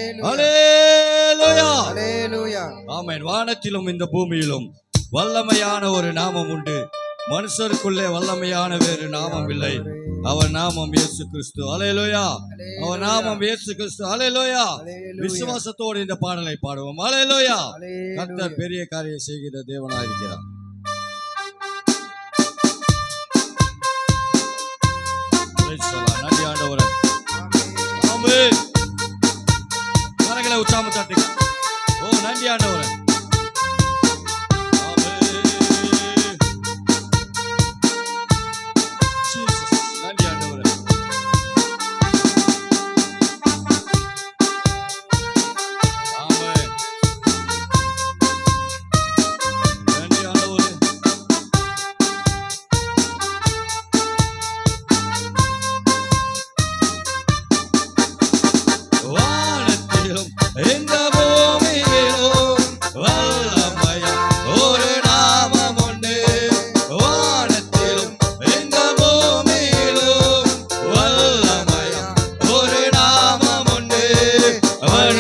அல்லேலூயா. அல்லேலூயா. ஆமென். வானத்திலும் இந்த பூமியிலும் வல்லமையான ஒரு நாமம் உண்டு. மனுஷருக்குள்ளே வல்லமையான வேறு நாமம் இல்லை. அவர் நாமம் இயேசு கிறிஸ்து. அல்லேலூயா. அவர் நாமம் இயேசு கிறிஸ்து. அல்லேலூயா. விசுவாசத்தோடு இந்த பாடலை பாடுவோம். அல்லேலூயா. கர்த்தர் பெரிய காரியம் செய்கிற தேவனாயிருக்கிறார். நன்றி ஆண்டவரே. ஆமென். கரங்களை உற்சாகம் தட்டுங்க. ஓ நன்றி ஆண்டவரே.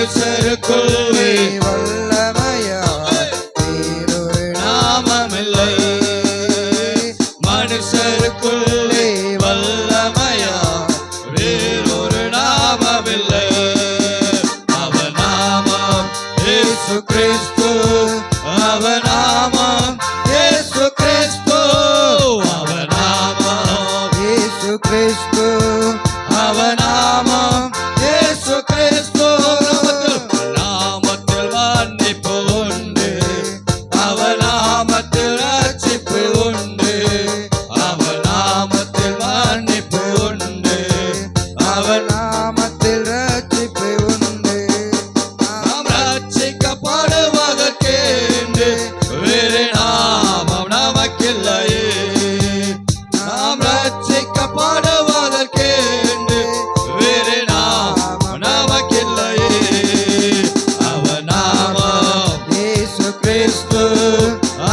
மனுஷருக்குள்ளே வல்லமையா வேறொரு நாமமில்லை. மனுஷருக்குள்ளே வல்லமையா வேறொரு நாமமில்லை. அவர் நாமம் இயேசு கிறிஸ்து. அவர் நாமம் இயேசு கிறிஸ்து. அவர் நாமம் இயேசு கிறிஸ்து. அவர் நாமம் இயேசு கிறிஸ்து.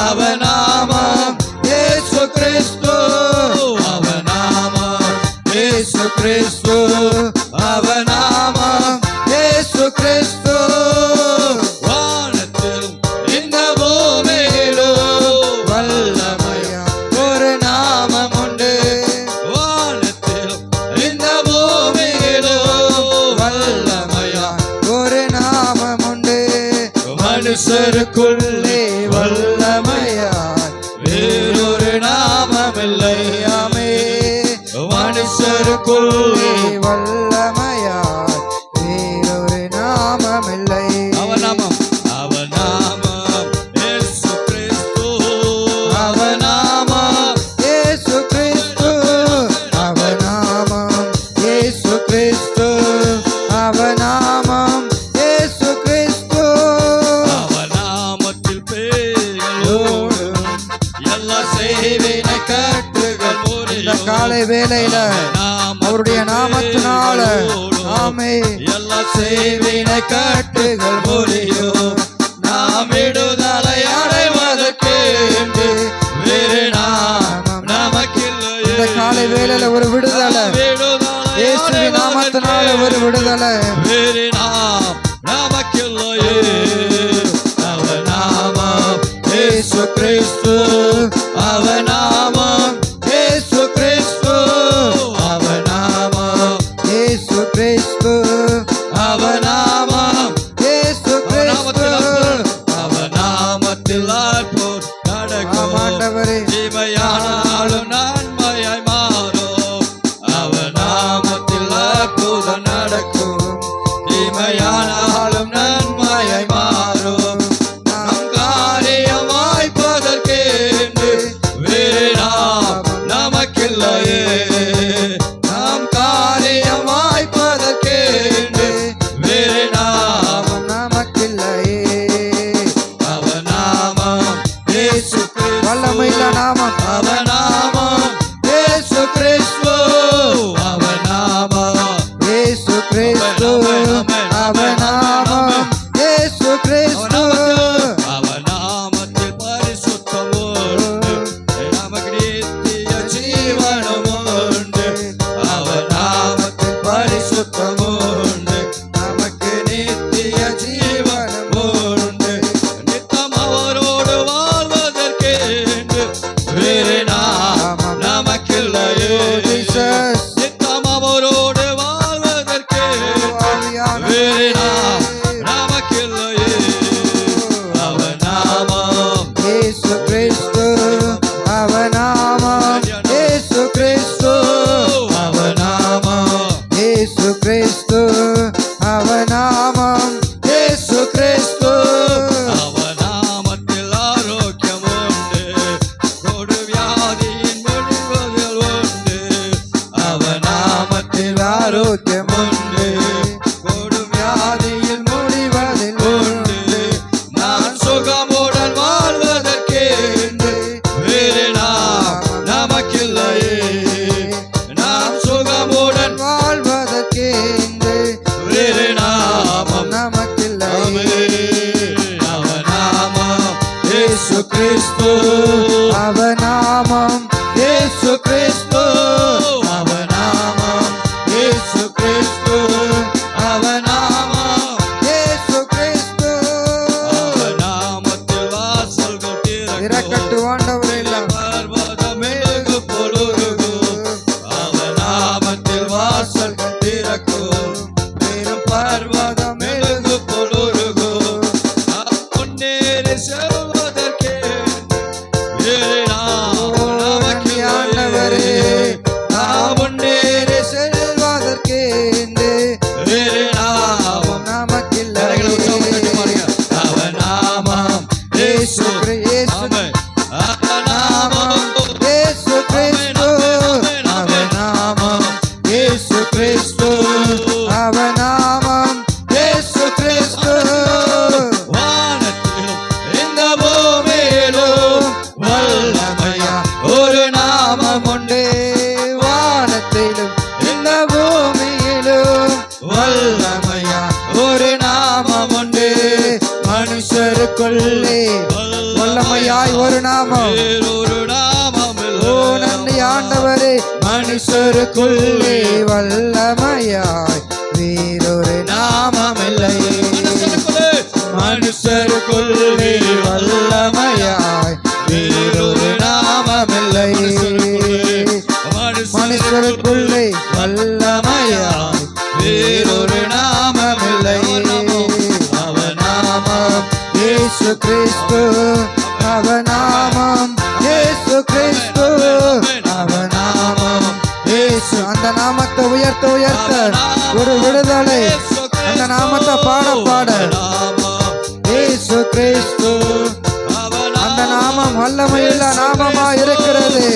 அவர் நாமம் இயேசு கிறிஸ்து. அவர் நாமம் இயேசு கிறிஸ்து. அவர் நாமம் இயேசு கிறிஸ்து. வானத்திலும் இந்த பூமியிலும் வல்லமையா ஒரு நாமம் உண்டு. வானத்திலும் இந்த பூமியிலும் வல்லமையா ஒரு நாமம் உண்டு. மனுஷருக்குள்ளே வல்லமையா வேறொரு நாமமில்லை. மனுஷருக்குள்ளே வல்லமையா வேறொரு நாமமில்லை. அவர் நாமம் அவர் நாமம் இயேசு கிறிஸ்து. அவர் நாமம் இயேசு கிறிஸ்து. அவர் நாமம் இயேசு கிறிஸ்து. அவர் நாமம் இயேசு கிறிஸ்து. அவர் நாமத்தில் பேயோடும் எல்லா செய்வினை கட்டுகள் முறியும். இந்த காலை வேளையில அவருடைய நாமத்தினால ஆமென் எல்லா செய்வினை கட்டுகள் முறியும். நாம் விடுதலை அடைவதற்கு வேறு நாமம் நமக்கில்லை. இந்த காலை வேளையில ஒரு விடுதலை இயேசுவின் நாமத்தினால ஒரு விடுதலை வேறு நாம் நமக்கில்லையே. அவர் நாமம் இயேசு கிறிஸ்து. அவர் நாமம் இயேசு கிறிஸ்து. அவர் நாமம் இயேசு கிறிஸ்து. அவர் நாமம் இயேசு கிறிஸ்து. அவர் நாமத்தில் அற்புதம் நடக்கும். ஆண்டவரே தீமையானாலும் நன்மையாய் மாறும். அவர் நாமத்தில் அற்புதம் நடக்கும். தீமையானாலும் நன்மையாய் மாறும். நம் காரியம் வாய்ப்பதற்கு வேறு நாமம் நமக்கில்லையே. நம் காரியம் வாய்ப்பதற்கு வேறு நாமம் நமக்கில்லையே. அவர் நாமம் இயேசு கிறிஸ்து. வல்லமையுள்ள நாமம் அவர் நாமம் இயேசு கிறிஸ்து. அவர் நாமம் இயேசு கிறிஸ்து. அவர் நாமம் இயேசு கிறிஸ்து. அவர் நாமத்தில் ஆரோக்கியம் உண்டு, கொடு வியாதியின் முடிவுகள் உண்டு. அவர் நாமத்தில் ஆரோக்கியம் உண்டு, கொடு வியாதியின் முடிவதில் உண்டு. நான் சுகமுடன் வாழ்வதற்கு வேறு நாம் நமக்கில்லையே. நாம் சுகமுடன் வாழ்வதற்கு வேறு நாமம் நமக்கில்லை. அவர் நாமம் இயேசு கிறிஸ்து. அவர் நாமம் இயேசு கிறிஸ்து. அவர் நாமம் இயேசு கிறிஸ்து. அவர் நாமம் இயேசு கிறிஸ்து. அவர் நாமத்தில் வாசல்கள் திறக்கட்டு ஆண்டவரே எல்லாம். பர்வதமேகு பொழுதுகும். அவர் நாமத்தில் வாசல்கள் திறக்கும், பெரும் பர்வதமெழுகு பொழுதுகும். முன்னேறி செல்வதற்கே வேறு நாமம் நமக்கில்லையே. நாம் முன்னேறி செல்வதற்கு வேறு நாமம் நமக்கில்லை. அவர் நாமம் இயேசு. ஆமென். அவர் நாமம் இயேசு கிறிஸ்து. அவர் நாமம் இயேசு கிறிஸ்து. அவர் நாமம் இயேசு கிறிஸ்து. வானத்திலும் இந்த பூமியிலும் வல்லமையா ஒரு நாமம் உண்டு. வானத்திலும் இந்த பூமியிலும் வல்லமையா ஒரு நாமம் உண்டு. மனுஷருக்குள்ளே வல்லமையாய் ஒரு நாமம். வேறொரு நாமம் ஓ நன்றி ஆண்டவரே. மனுஷருக்குள்ளே வல்லமையாய் வேறொரு நாமம் இல்லையே. மனுஷருக்குள்ளே வல்லமையாய் வேறொரு நாமம் இல்லையே. மனுஷருக்குள்ளே வல்லமையாய் வேறொரு நாமம் இல்லையே. அவர் நாமம் இயேசு கிறிஸ்து. அவர் நாமம் இயேசு கிறிஸ்து. அவர் நாமம் இயேசு. அந்த நாமத்தை உயர்த்த உயர்த்த ஒரு விடுதலை. அந்த நாமத்தை பாட பாட இயேசு கிறிஸ்து. அந்த நாமம் வல்லமையுள்ள நாமமா இருக்கிறது.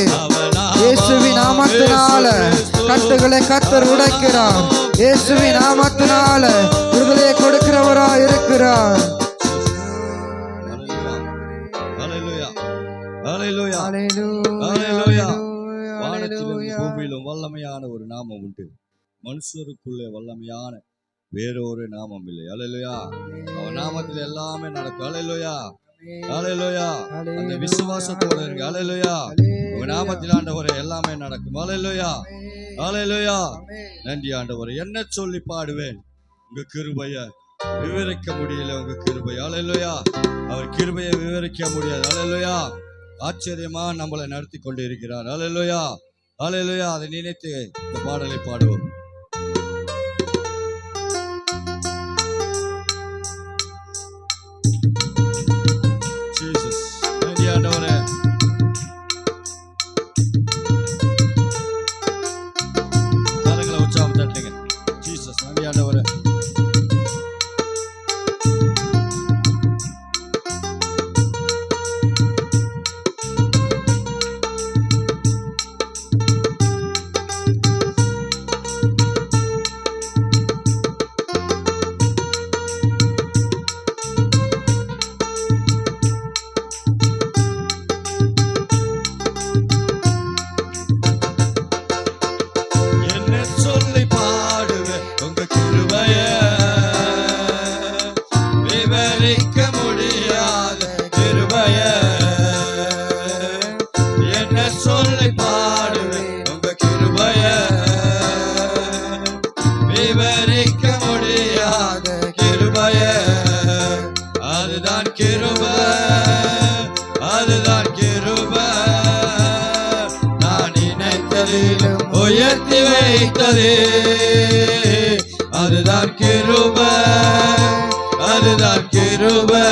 இயேசுவின் நாமத்தினால கட்டுகளை கர்த்தர் உடைக்கிறார். இயேசுவின் நாமத்தினால விடுதலையை கொடுக்கிறவரா இருக்கிறார். ஹல்லேலூயா. ஹல்லேலூயா. ஹல்லேலூயா. ஹல்லேலூயா. வானத்திலும் பூமியிலும் வல்லமையான ஒரு நாமம் உண்டு, மனுஷருக்குள்ளே வல்லமையான வேறொரு நாமம் இல்லை. ஹல்லேலூயா. அவர் நாமத்தில் எல்லாமே நடக்கும். ஹல்லேலூயா. ஹல்லேலூயா. அந்த விசுவாசத்தோட இருக்கு. ஹல்லேலூயா. உங்க நாமத்தில் ஆண்டவரே எல்லாமே நடக்கும். ஹல்லேலூயா. ஹல்லேலூயா. நன்றி ஆண்டவரே. என்ன சொல்லி பாடுவேன் உங்க கிருபையை? விவரிக்க முடியல உங்க கிருபை. ஹல்லேலூயா. அவர் கிருபையை விவரிக்க முடியாது. ஹல்லேலூயா. ஆச்சரியமா நம்மளை நடத்தி கொண்டு இருக்கிறார். ஹல்லேலூயா. ஹல்லேலூயா. அதை நினைத்து இந்த பாடலை பாடுவோம். ஜீசஸ். நன்றி ஆண்டவரே. கரங்களை உற்சாகம் தட்டுங்க. ஜீசஸ். நன்றி ஆண்டவரே. உயர்த்தி வைத்ததே அதுதான் கிருபை, அதுதான் கிருபை.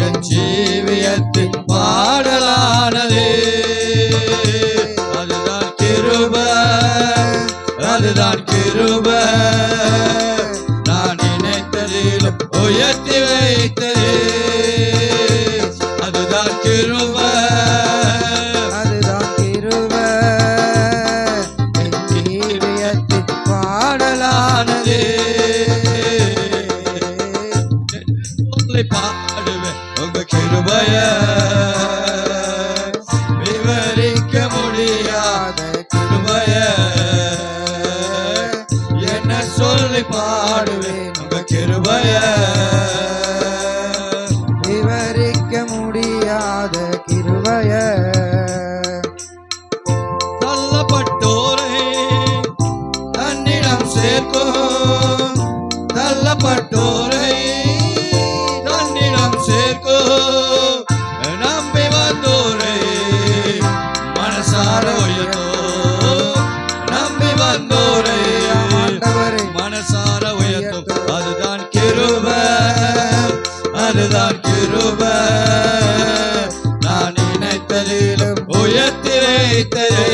என் ஜீவியத்தின் பாடலானதே அதுதான் கிருபை, அதுதான் கிருபை. கிருபைய விவரிக்க முடியாத கிருபைய தள்ளப்பட்டோரை தன்னிடம் சேர்க்கும் தள்ளப்பட்டோரை தன்னிடம் சேர்க்கும் நம்பி வந்தோரை மனசார உயர்த்தோ நம்பி வந்தோரை ஆண்டவரே மனசார உயர்த்தும் அதுதான் கிருபை அதுதான் கிருபை நான் நினைத்ததிலும் உயர்த்தி வைத்ததே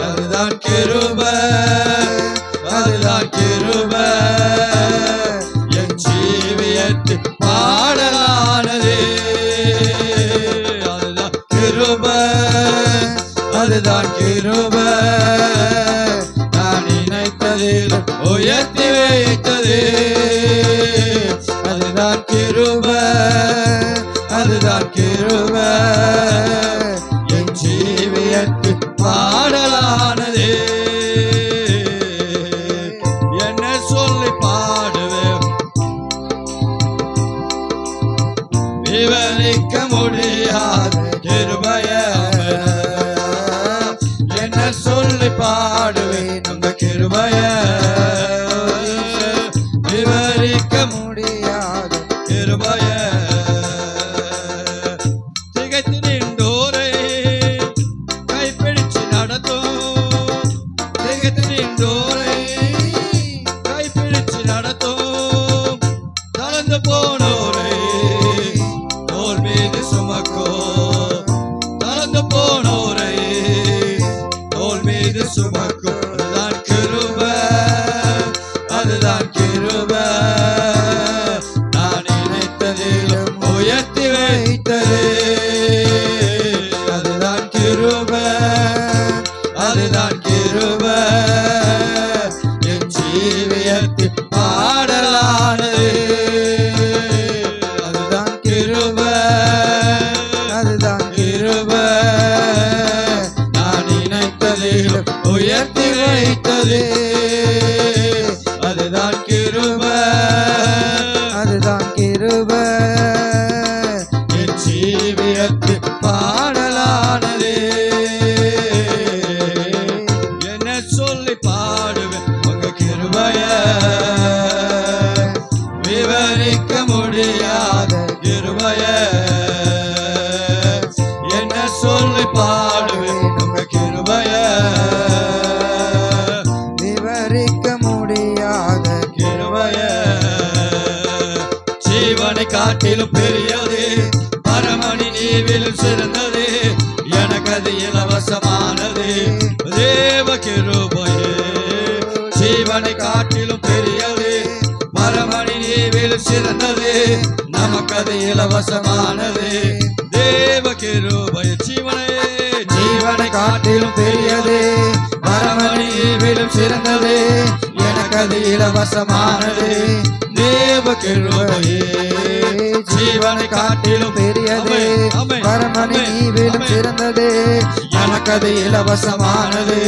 அதுதான் கிருபை அதுதான் கிருபை என் ஜீவியத்து பாடலானதே அதுதான் கிருபை அதுதான் கிருபை நான் நினைத்ததிலும் உயர்த்தி வைத்ததே அதுதான் கிருபை அதுதான் கிருபை என் ஜீவியத்து பாடலானதே என்ன சொல்லி பாடுவேன் விவரிக்க முடியாத கிருபைய என்ன சொல்லி பாடுவேன் உங்க கிருபைய விவரிக்க முடியாத கிருபைய திகைத்து நின்றோரை கைப்பிடிச்சு நடத்தும் திகைத்து நின்றோரை கைப்பிடிச்சு நடத்தும் தளர்ந்து போனோரை தோள் மீது சுமக்கோ தளர்ந்து போனோரை தோள் மீது சுமக்கும் அதுதான் கிருபை அதுதான் கிருபை நான் நினைத்ததிலும் உயர்த்தி வைத்ததே அதுதான் கிருபை அதுதான் கிருபை என் ஜீவியத்து பாடலானது அதுதான் கிருபை அதுதான் கிருபை நான் நினைத்ததிலும் உயர்த்தி வைத்ததே அதுதான் கிருபை அதுதான் கிருபை என் ஜீவியத்து பாடலானதே என்ன சொல்லி பாடுவேன் உங்க கிருபைய விவரிக்க முடியாத கிருபைய என்ன சொல்லி பாடுவேன் உங்க கிருபைய விவரிக்க முடியாத கிருபைய ஜீவனை காட்டிலும் பெரியது பரமணி நீவிலும் சிறந்தது எனக்கு அது இலவசமானது தேவ கிருபையே ஜீவனை காட்டிலும் பெரியது பரமணி நீவிலும் சிறந்தது நமக்கு அது இலவசமானது தேவ கிருபை ஜீவனை காட்டிலும் பெரியது பரமணி நீவிலும் சிறந்தது எனக்கு அது இலவசமானது தேவ கிருபையே ஜீவனை காட்டிலும் பெரியது பரமணி நீவிலும் சிறந்தது எனக்கு அது இலவசமானது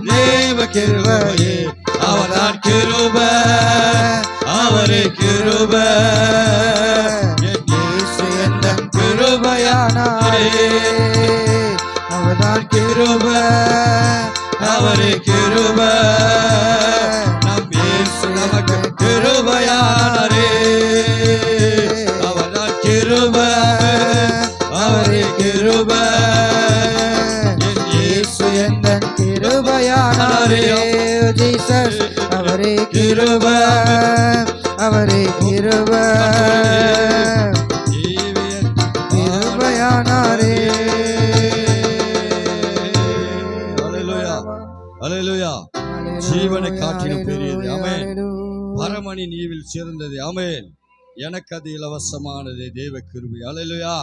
தேவ கிருபையே அவர்தான் கிருபை அவரே கிருபை என் இயேசு எந்தன் கிருபையானாரே அவர்தான் கிருபை அவரே கிருபை நம் இயேசு நமக்கு கிருபையானாரே அவர்தான் கிருபை அவரே கிருபை என் இயேசு எந்தன் கிருபையானாரே ஜீசஸ் அவரே கிருபை அவரே கிருபை கிருபையானாரே அல்லேலூயா அல்லேலூயா ஜீவனை காட்டிலும் பெரியது ஆமென் பரமணி நீவில் சிறந்தது ஆமென் எனக்கு அது இலவசமானது தேவ கிருபை அல்லேலூயா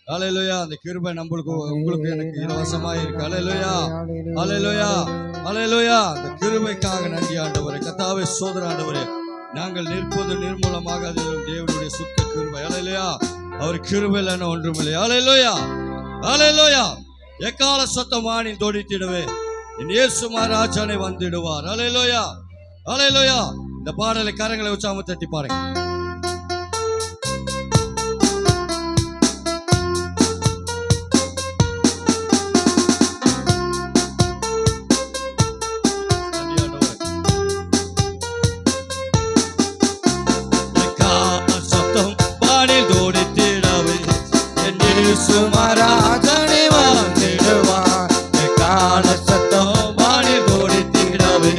அல்லேலூயா அந்த கிருபை நம்மளுக்கு உங்களுக்கு எனக்கு இலவசமா இருக்கு அல்லேலூயா அல்லேலூயா அல்லேலூயா அந்த கிருபைக்காக நன்றி ஆண்டவரே கர்த்தாவே சோதர ஆண்டவரே நாங்கள் நிற்பது நிர்மூலமாக அதிலும் தேவனுடைய சுத்த கிருபை அல்லேலூயா அவர் கிருபையிலான ஒன்றுமில்லை அல்லேலூயா அல்லேலூயா எக்கால சத்தமானி தொடித்திடவே என் இயேசு மகாராஜனை வந்திடுவார் அல்லேலூயா அல்லேலூயா இந்த பாடலை கரங்களை உற்சாகமா தட்டி பாருங்க. சத்தம் பாடில் தோடித்திடவே சுமராஜனே வந்திடுவார். கால சத்தம் பாடில் தோடித்திடவே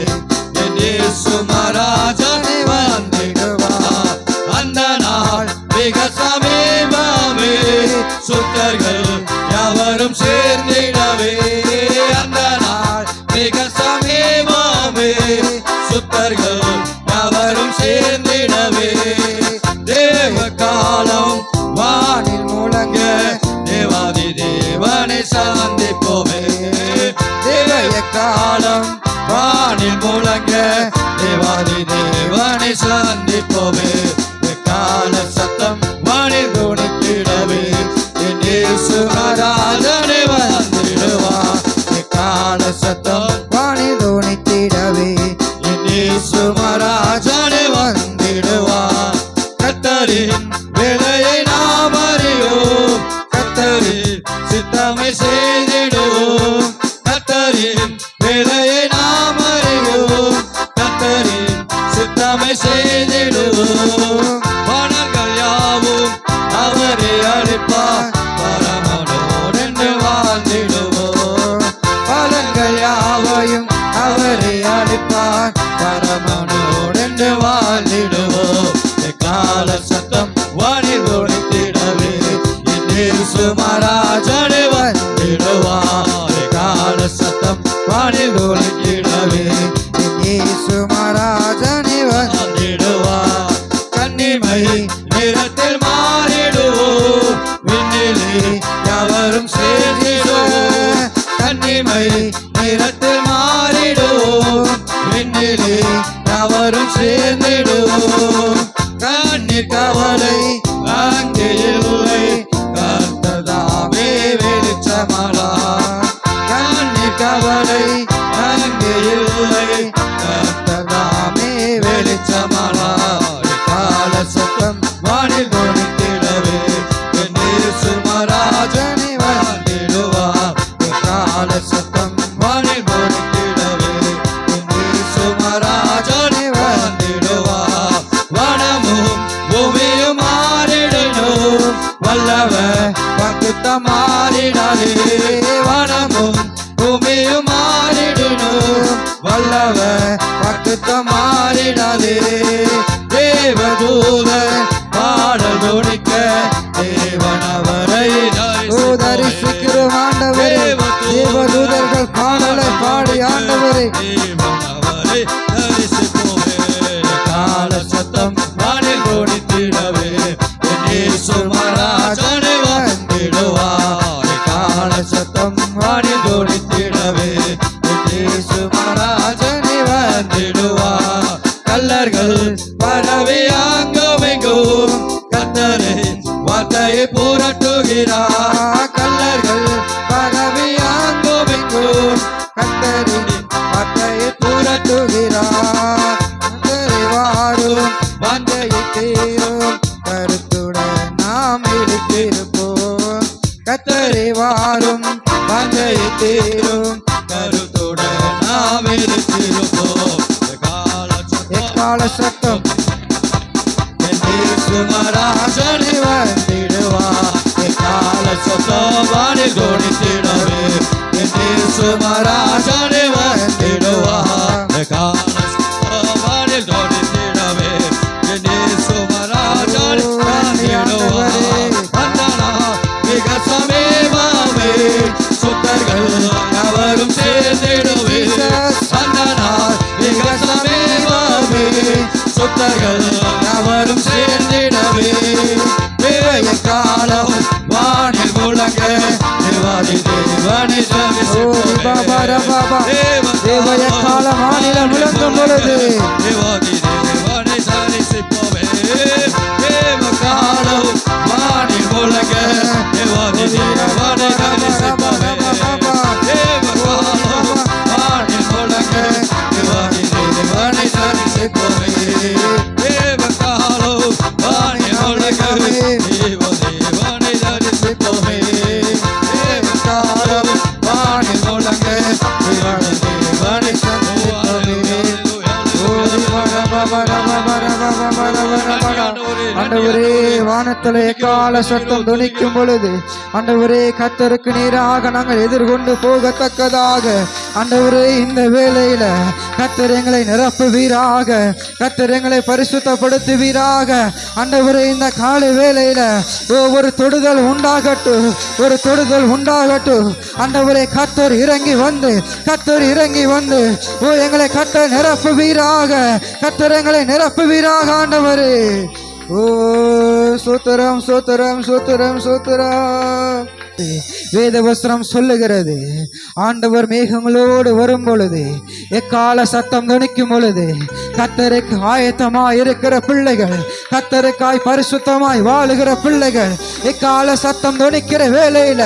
சுமராஜனே வந்திடுவார். அந்த நாள் மிக சமீபமே, சுத்தர்கள் யாவரும் சேர்ந்திடவே. அந்த நாள் மிக சமீபமே, சுத்தர்கள் யாவரும் சேர்ந்திடவே. தேவ காலம் வானில் முழங்க தேவாதி தேவனை சந்திப்போமே. தேவய காலம் வானில் முழங்க தேவாதி தேவனை சந்திப்போமே. கால சத்தம் வானில் துணித்திடவே சுமராஜனே வந்திடுவார். கால சத்தம் வானில் துணித்திடவே சுமராஜனே வந்திடுவார். கர்த்தரின் வேலையை நாம் அறியோம், கர்த்தரின் சித்தமை செய்திடுவோம். கர்த்தரின் வேலையை நாம் அறியோம், கர்த்தரின் சித்தமை செய்திடுவோம். பணங்கள் யாவும் அவரே அளிப்பார், பரமனோடு வாழ்ந்திடுவோம். பலன்கள் யாவையும் அவரே அளிப்பார், பரமனோடு வாழ்ந்திடுவோம். கால சத்தம் வானில் ஒழித்திடவே சுமராஜனே வந்திடுவார். கால சத்தம் வானில் ஒழித்திடவே சுமராஜனே வந்திடுவார். கன்னிமை நிறத்தில் மாறிடுவோம், விண்ணிலே யாவரும் சேர்ந்திடுவோம். கன்னிமை நிறத்தில் மாறிடுவோம், விண்ணிலே யாவரும் சேர்ந்திடுவோம். கண்ணீர் கவலை அங்கே இல்லை, கர்த்ததாமே வெளிச்சமலாம். கண்ணீர் கவலை அங்கே இல்லை, கர்த்ததாமே வெளிச்சமலாம். கால சத்தம் வானில் துணித்திடவே சுமராஜனே வந்திடுவார். கால சத்தம் வானில் துணித்திடவே சுமராஜனே வந்திடுவார். வனமும் பூமியும் மாறிடணும், வல்லவர் வாக்குத்தம் மாறிடாதே. வனமும் பூமியும் மாறிடணும், வல்லவர் வாக்குத்தம் மாறிடாதே. தேவதூதர் பாடல் துணிக்க தேவன் அவரை தரிசிக்கிறோம் ஆண்டவரே. தேவதூதர்கள் பாடலை பாடி ஆண்டவரே தேவன் அவரை தரிசிப்போமே. கால சத்தம் வானில் துணித்திடவே சுமராஜனே வந்திடுவார். கால சத்தம் வானில் துணித்திடவே சுமராஜனே வந்திடுவார். கல்லர்கள் பரவி அங்குமெங்கும் கர்த்தரே வார்த்தையை புரட்டுகிறார். கல்லர்கள் பரவி அங்குமெங்கும் கர்த்தரின் வார்த்தையை புரட்டுகிறார். கர்த்தரை வாரும் வாஞ்சையை தீரும், கருத்துடன் நாம் இருப்போம். கர்த்தரை வாரும் வாஞ்சையை தீரும், கருத்துடன் நாம் இருப்போம். எக்கால சத்தம் சுமராஜனே வந்திடுவார். கால சத்தம் வானில் துணித்திடவே சுமராஜனே வந்திடுவார். கால சத்தம் வானில் துணித்திடவே சுமராஜனே வந்திடுவார். அந்த நாள் மிக சமீபமே, சுத்தர்கள் யாவரும் சேர்ந்திடுவே. அந்த நாள் மிக சமீபமே, சுத்தர்கள் யாவரும் சேர்ந்திடவே. தேவைய காலம் வானில் முழங்க தேவாதி தேவனை தேவைய காலம் வானில் முழங்கும் பொழுது தேவாதி தேவனை தரிசிப்போமே. தேவ காலம் வானில் முழங்க தேவாதி தேவனை தரிசிப்போமே. தேவ காலம் வானில் முழங்க தேவாதி தேவனை தரிசிப்போமே. ஆண்டவரே வானத்திலே கால சத்தம் துணிக்கும் பொழுது ஆண்டவரே கர்த்தருக்கு நேராக நாங்கள் எதிர்கொண்டு போகத்தக்கதாக ஆண்டவரே இந்த வேளையில கர்த்தர் எங்களை நிரப்புவீராக, கர்த்தர் எங்களை பரிசுத்தப்படுத்துவீராக. ஆண்டவரே இந்த காலை வேளையில ஒரு தொடுதல் உண்டாகட்டும், ஒரு தொடுதல் உண்டாகட்டும். ஆண்டவரே கர்த்தர் இறங்கி வந்து, கர்த்தர் இறங்கி வந்து எங்களை கர்த்தர் நிரப்புவீராக, கர்த்தர் எங்களை நிரப்புவீராக. ஆண்டவரே ஓ சோத்திரம் சோத்திரம் சோத்திரம் சோத்திரம். வேத வஸ்திரம் சொல்லுகிறது, ஆண்டவர் மேகங்களோடு வரும் பொழுது எக்கால சத்தம் துணிக்கும் பொழுது கர்த்தருக்கு ஆயத்தமாய் இருக்கிற பிள்ளைகள், கர்த்தருக்காய் பரிசுத்தமாய் வாழுகிற பிள்ளைகள் எக்கால சத்தம் துணிக்கிற வேளையில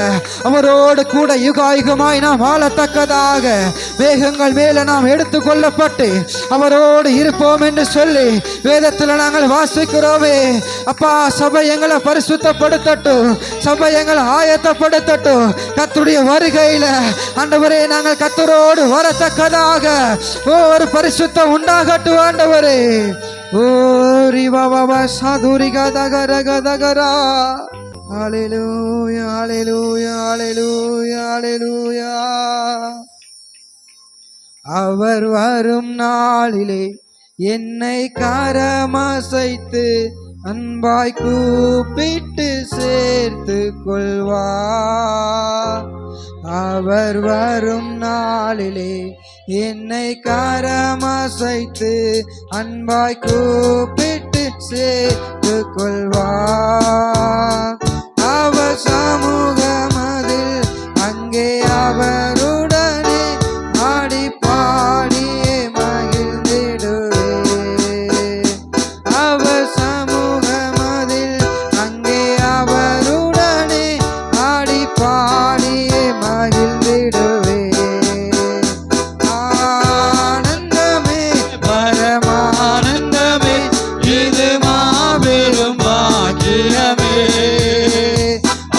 அவரோடு கூட யுகாயுகமாய் நாம் வாழத்தக்கதாக மேகங்கள் மேல நாம் எடுத்து கொள்ளப்பட்டு அவரோடு இருப்போம் என்று சொல்லி வேதத்தில் நாங்கள் வாசிக்கிறோமே. அப்பா, சபை எங்களை பரிசுத்தப்படுத்தட்டும், சபை எங்களை ஆயத்தப்படுத்தட்டும். கர்த்தருடைய வருகையில ஆண்டவரே நாங்கள் கர்த்தரோடு வரத்தக்கதாக ஒரு பரிசுத்தம் உண்டாகட்டும். ஆண்டவரே ஓ ரிவாவா சாதுரிகா தகரக தகரா. ஹல்லேலூயா ஹல்லேலூயா ஹல்லேலூயா ஹல்லேலூயா. அவர் வரும் நாளிலே என்னை கரமசைத்து அன்பாய் கூப்பிட்டு சேர்த்து கொள்வார். அவர் வரும் நாளிலே என்னை கரமசைத்து அன்பாய் கூப்பிட்டு சேர்த்து கொள்வார். அவர் சமூகமதில் அங்கே அவருடனே ஆடி பாடியே மகிழ்ந்திடுவே. அவர் சமூகமதில் அங்கே அவருடனே ஆடி பாடியே மகிழ்ந்திடுவே. ஆனந்தமே பரமானந்தமே இது மாபெரும் பாக்கியமே.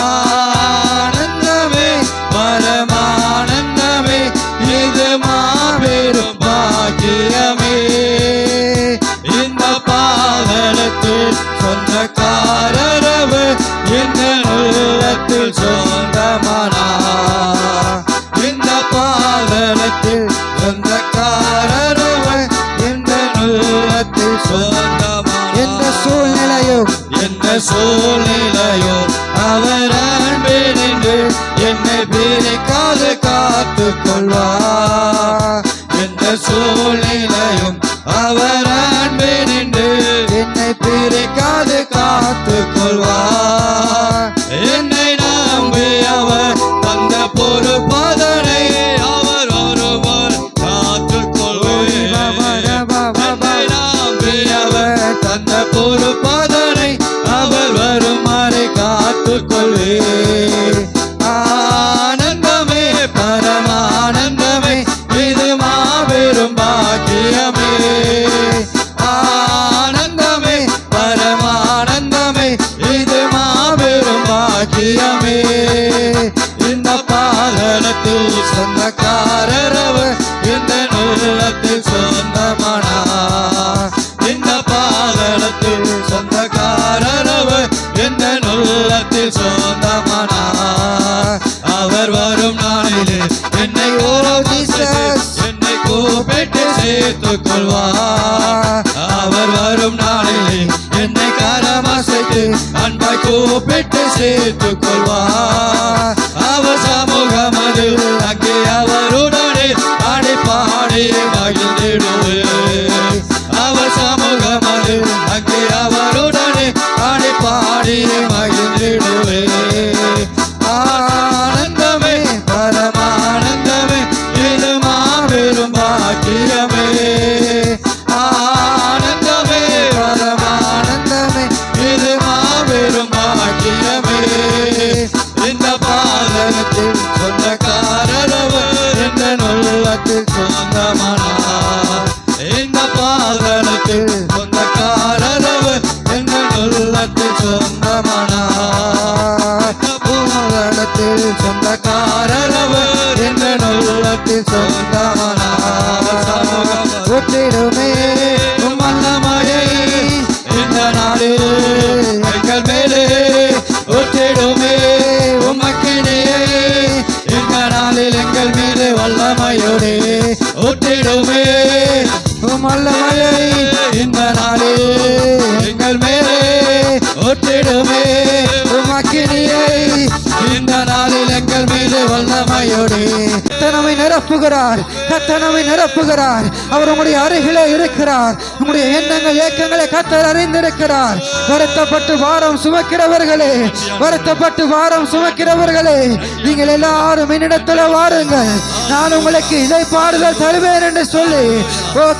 ஆனந்தமே பரமானந்தமே இது மாபெரும் பாக்கியமே. இந்த பாதலத்தில் சொந்தக்காரரவு இந்த உள்ளத்தில் சொந்தமானா. இந்த பாதலத்தில் சொந்தக்காரரவு இந்த உள்ளத்தில் சொந்தமானா. எந்த சூழ்நிலையும் எந்த சூழ்நிலையும் அவர் அன்பினின்று என்னை பிரிக்காது காத்து கொள்வார். எந்த சூழ்நிலையும் அவர் அன்பினின்று என்னை பிரிக்காது காத்து கொள்வார். என்னை நம்பி அவர் தந்த பொறுப்பதனை அவர் ஒருவர் காத்து கொள்வார். என்னை நம்பி அவர் தந்த பொறுப்பதனை அவர் வருமாறு காத்து கொள்வார். ஆனந்தமே பரமானந்தமே இது மாபெரும் பாக்கியமே. ஆனந்தமே பரமானந்தமே இது மாபெரும் பாக்கியமே. இந்த பாதலத்தில் சொந்தக்காரரவு இந்த உள்ளத்தில் சொந்தமானா. இந்த பாதலத்தில் சொந்தக்காரரவு இந்த உள்ளத்தில் சொந்தமானா. அவர் வரும் நாளிலே என்னை என்னை கூப்பிட்டு சேர்த்துக் கொள்வார். அவர் வரும் நாளிலே என்னை கரமசைத்து அன்பாய் கூப்பிட்டு சேர்த்துக் கொள்வார். அவர் சமூகமதில் அங்கே அவருடனே ஆடி பாடி மகிழ்ந்திடுவே. அவர் சமூகமதில் அங்கே அவருடனே ஆடி பாடி மகிழ்ந்திடுவே. ஆனந்தமே பரமானந்தமே இது மாபெரும் பாக்கியமே. ஆனந்தமே பரமானந்தமே இது மாபெரும் பாக்கியமே. இந்த பாதலத்தில் சொந்தக்காரரவு இந்த உள்ளத்தில் சொந்தமானா. இந்த பாதலத்தில் சொந்தக்காரரவு இந்த உள்ளத்தில் சொந்தமானா. பாதலத்தில் சொந்தக்காரரவு இந்த உள்ளத்தில் சொந்தமானா. ஒட்டிடுமே வல்லமையை நன்றியோடு கர்த்தர் நம்மை நிரப்புகிறார். கர்த்தர் நம்மை நிரப்புகிறார். அவர் உங்களுடைய அருகிலே இருக்கிறார். உங்களுடைய எண்ணங்கள் ஏக்கங்களை கர்த்தர் அறிந்திருக்கிறார். வருத்தப்பட்டு பாரம் சுமக்கிறவர்களே, வருத்தப்பட்டு பாரம் சுமக்கிறவர்களே, நீங்கள் எல்லாரும் என்னிடத்தில் வாருங்கள், நான் உங்களுக்கு இளைப்பாறுதல் தருவேன் என்று சொல்லி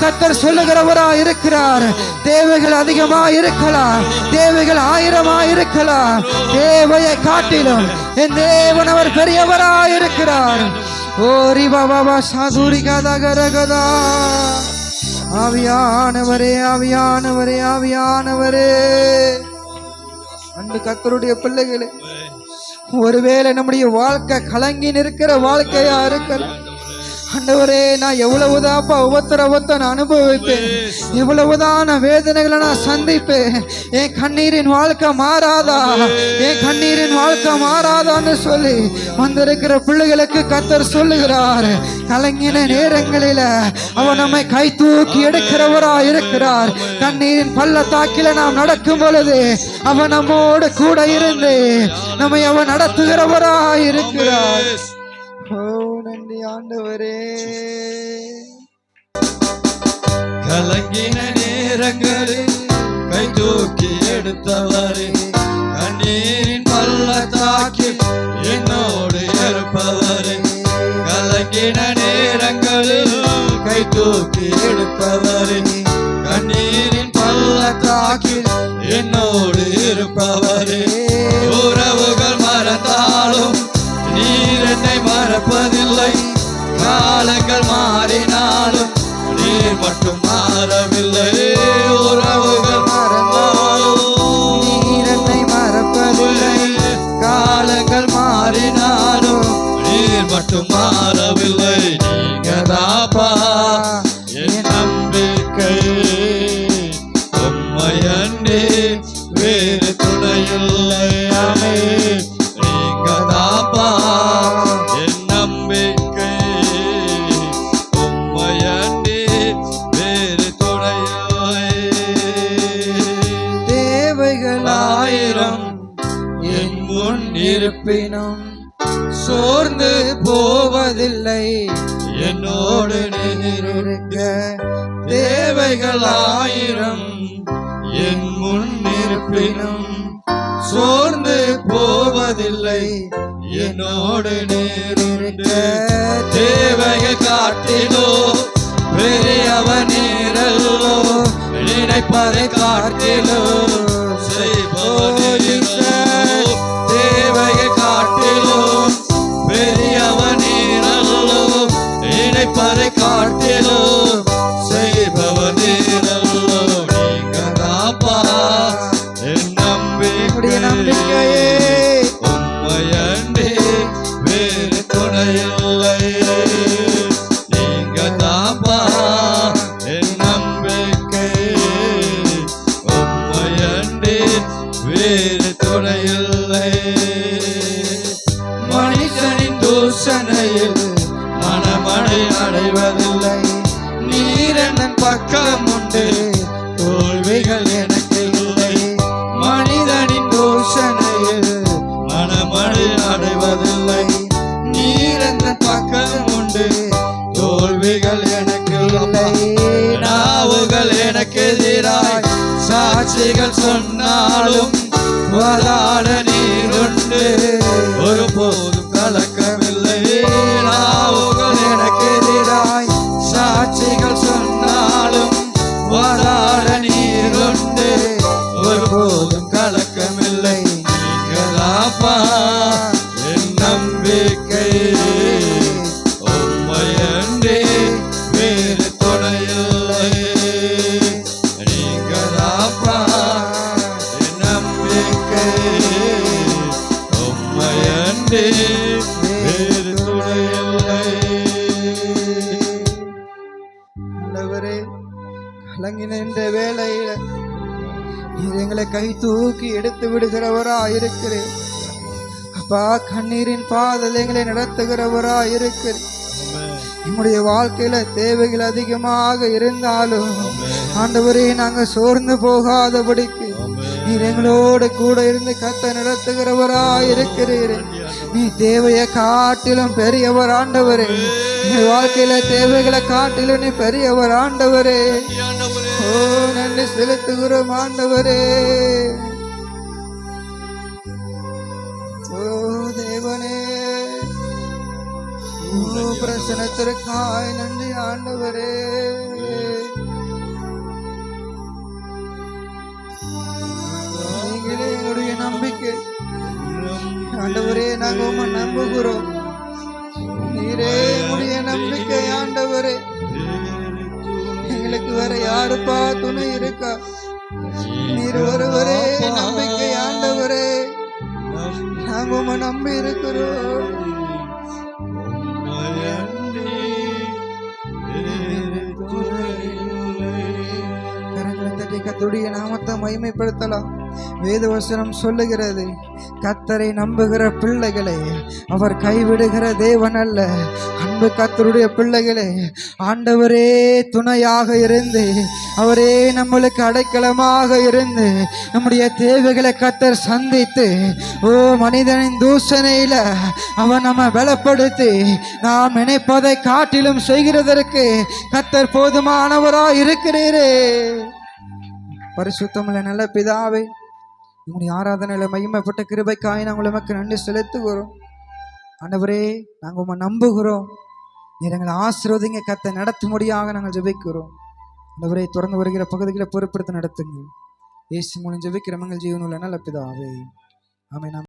கர்த்தர் சொல்லுகிறவரா இருக்கிறார். தேவைகள் அதிகமா இருக்கலாம், தேவைகள் 1000 இருக்கலாம், தேவையை காட்டிலும் என் தேவன் அவர் பெரியவரா இருக்கிறார். ஓ ரிபா சாதுரி கதா கரகதா. ஆவியானவரே, ஆவியானவரே, ஆவியானவரே. அன்பு கர்த்தருடைய பிள்ளைகளே, ஒருவேளை நம்முடைய வாழ்க்கை கலங்கி நிற்கிற வாழ்க்கையா இருக்கலாம். ஆண்டவரே, நான் எவ்வளவுதான்ப்பா உபத்திரவத்தை நான் அனுபவிப்பேன், எவ்வளவுதான் வேதனைகளை நான் சந்திப்பேன், என் கண்ணீரின் வாழ்க்கை மாறாதா, என் கண்ணீரின் வாழ்க்கை மாறாதான்னு சொல்லி வந்திருக்கிற பிள்ளைகளுக்கு கர்த்தர் சொல்லுகிறார், கலங்கின நேரங்களில அவர் நம்மை கை தூக்கி எடுக்கிறவரா இருக்கிறார். கண்ணீரின் பள்ளத்தாக்கில நாம் நடக்கும் பொழுது அவன் நம்மோடு கூட இருந்து நம்மை அவன் நடத்துகிறவரா இருக்கிறார். ஓ நன்றி ஆண்டவரே. கலங்கின நேரங்களில் கை தூக்கி எடுத்தவரே, கண்ணீரின் பள்ளத்தாக்கில் என்னோடு இருப்பவரே, கலங்கின நேரங்களில் கை தூக்கி எடுத்தவரே, கண்ணீரின் பள்ளத்தாக்கில் என்னோடு இருப்பவரே, உறவுகள் மறந்தாலும் நீர் என்னை மறப்பதில்லை, காலங்கள் மாறினாலும் நீர் மட்டும் மாறவில்லை, உறவுகள் மறந்தாலும் நீர் என்னை மறப்பதில்லை, காலங்கள் மாறினாலும் நீர் மட்டும் மாறவில்லை. நீங்கதாப்பா என் நம்பிக்கை, உம்மையன்றி வேறு துணையில்லை. நீங்கதாப்பா என் நம்பிக்கை, உம்மையன்றி வேறு துணையில்லை. தேவைகள் 1000 என் முன் இருப்பினும் சோர்ந்து போவதில்லை, என்னோடு நீர் இருக்க. தேவைகள் 1000 என் முன் இருப்பினும் சோர்ந்து போவதில்லை, என்னோடு நீர் இருக்க. தேவைகள் காட்டிலோ பெரியவன் நீரல்லோ, நினைப்பதை காட்டிலோ செய்பவன் நீரல்லோ. தேவைகள் காட்டிலோ பெரியவன் நீரல்லோ, நினைப்பதை காட்டிலோ செய்பவன் நீரல்லோ. நீங்கதாப்பா என் நம்பிக்கையே, உம்மையன்றி வேறு துணையில்லை. நீங்கதாப்பா என் நம்பிக்கை, உம்மையன்றி வேறு துணையில்லை. மனுஷனின் தூஷணையில் மனமடை அடைவதில்லை, நீர் என் பக்கம் உண்டு, தோல்விகள் எனக்கு இல்லை. மனிதனின் தூஷணையில் மனமடை அடைவதில்லை, நீர் என் பக்கம் உண்டு, தோல்விகள் எனக்கு இல்லை. நாவுகள் எனக்கு எதிராய் சாட்சிகள் சொன்னாலும் வாதாட நீர் உண்டு, ஒருபோதும் கலக்கமில்லை. நாவுகள் எனக்கு எதிராய் சாட்சிகள் சொன்னாலும் வாதாட நீர் உண்டு, ஒருபோதும் கலக்கமில்லை. நீங்கதாப்பா என் நம்பிக்கை, உம்மையன்றி வேறு துணையில்லை. நீங்கதாப்பா என் நம்பிக்கை, உம்மையன்றி வேறு துணையில்லை. ஆண்டவரே, கலங்கின இந்த வேளையில நீர் எங்களை கை தூக்கி எடுத்து விடுகிறவரா இருக்கிறேன் அப்பா. கண்ணீரின் பாதையில் எங்களை நடத்துகிறவரா இருக்கிறேன். நம்முடைய வாழ்க்கையில தேவைகள் அதிகமாக இருந்தாலும் ஆண்டவரே, நாங்க சோர்ந்து போகாதபடிக்கு நீர் எங்களோடு கூட இருந்து கத்த நடத்துகிறவராய் இருக்கிறீரே. நீ தேவையை காட்டிலும் பெரியவர் ஆண்டவரே. என் வாழ்க்கையில தேவைகளை காட்டிலும் நீ பெரியவர் ஆண்டவரே. ஓ நன்றி செலுத்துகிறோம் ஆண்டவரே. ஓ தேவனே, ஓ பிரசனத்திற்காய் நன்றி ஆண்டவரே. நீங்களே எங்களுடைய நம்பிக்கை ஆண்டவரே. நாங்க உம்மை நம்புகிறோம். நீரே எங்களுடைய நம்பிக்கை ஆண்டவரே. எங்களுக்கு வேற யாருப்பா துணை இருக்கா? நீர் ஒருவரே நம்பிக்கை ஆண்டவரே. நாங்க உம்மை நம்பி இருக்கிறோம். கரங்களை தட்டி கர்த்தருடைய நாமத்தை மகிமைப்படுத்தலாம். வேதவசனம் சொல்லுகிறது, கர்த்தரை நம்புகிற பிள்ளைகளை அவர் கைவிடுகிற தேவன் அல்ல. அன்பு கர்த்தருடைய பிள்ளைகளே, ஆண்டவரே துணையாக இருந்து, அவரே நம்மளுக்கு அடைக்கலமாக இருந்து, நம்முடைய தேவைகளை கர்த்தர் சந்தித்து, ஓ மனிதனின் தூஷணையில அவன் நம்ம பலப்படுத்தி நாம் நினைப்பதை காட்டிலும் செய்கிறதற்கு கர்த்தர் போதுமானவராய் இருக்கிறீரே. பரிசுத்தமுள்ள நல்ல பிதாவே, உங்களுடைய ஆராதனையில மகிமைப்பட்ட கிருபைக்காய் நாங்கள் உமக்கு நன்றி செலுத்துகிறோம். ஆண்டவரே, நாங்கள் உம்மை நம்புகிறோம். நீர் எங்களை ஆசீர்வதிங்க, கத்த நடத்தும்படியாக நாங்கள் ஜெபிக்கிறோம். ஆண்டவரே, தொடர்ந்து வருகிற பகுதிகளை பொறுப்படுத்த நடத்துங்க. இயேசு மூலம் ஜெபிக்கிற எங்கள் ஜீவனுள்ள நல்ல பிதாவே, ஆமென்.